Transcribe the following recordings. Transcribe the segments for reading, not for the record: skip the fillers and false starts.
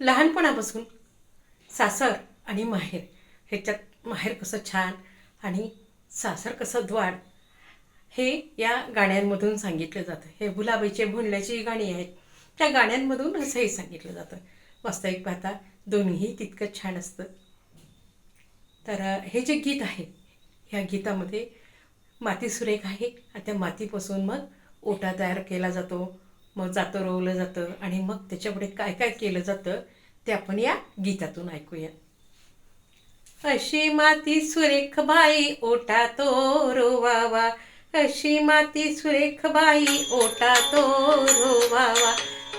लहानपणापासून सासर आणि माहेर ह्याच्यात माहेर कसं छान आणि सासर कसं द्वाड हे या गाण्यांमधून सांगितलं जातं. हे भुलाबाईचे भुलण्याची गाणी आहेत, त्या गाण्यांमधून असंही सांगितलं जातं. वास्तविक पाहता दोन्हीही तितकंच छान असतं. तर हे जे गीत आहे ह्या गीतामध्ये माती सुरेख आहे आणि त्या मातीपासून मग ओटा तयार केला जातो, मग जातं रोवलं जातं आणि मग त्याच्यापुढे काय काय केलं जातं ते आपण या गीतातून ऐकूया. अशी माती सुरेख बाई ओटा तो रोवावा, अशी माती सुरेख बाई ओटा तो रोवावा,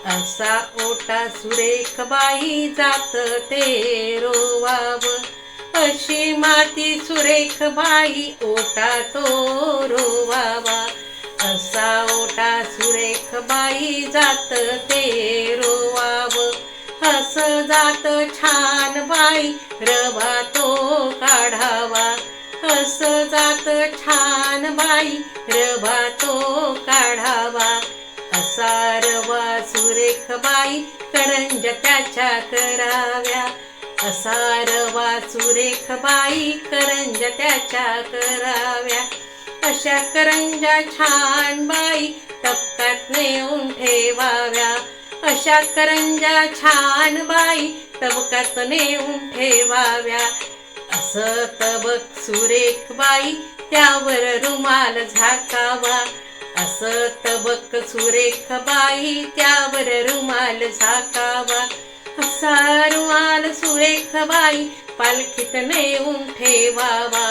असा ओटा सुरेख बाई जात ते रोवाव, अशी माती सुरेख बाई ओटा तो रोवावा, असा ओटा सुरेख बाई जात ते रोवाव, हस जात छान बाई रवा तो काढावा, हस जात छान बाई रवा तो काढावा, असा रवा सुरेख बाई करंज्या त्याच्या कराव्या, असा रवा सुरेख बाई करंज्या त्याच्या कराव्या, अशा करंज्या छान बाई तबकात नेऊन ठेवाव्या, अशा करंज्या छान बाई तबकात नेऊन ठेवाव्या, असं तबक सुरेख बाई त्यावर रुमाल झाकावा, असं तबक सुरेख बाई त्यावर रुमाल झाकावा, असा रुमाल सुरेख बाई पालखीत नेऊन ठेवावा,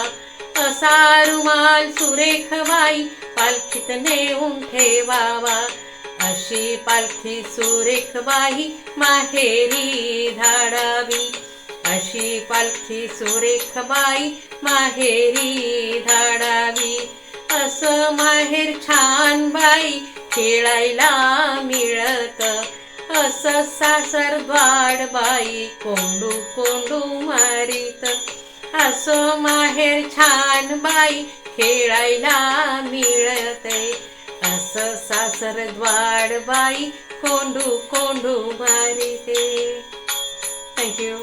असा रुमाल सुरेख बाई पालखीत नेऊन ठेवावा, अशी पालखी सुरेख बाई माहेरी धाडावी, अशी पालखी सुरेख बाई माहेरी धाडावी, असं माहेर छान बाई खेळायला मिळत, असं सासर द्वाड बाई कोंडू कोंडू मारीत, असं माहेर छान बाई खेळायला मिळते, असं सासर द्वाड बाई कोंडू कोंडू मारीते. थँक्यू.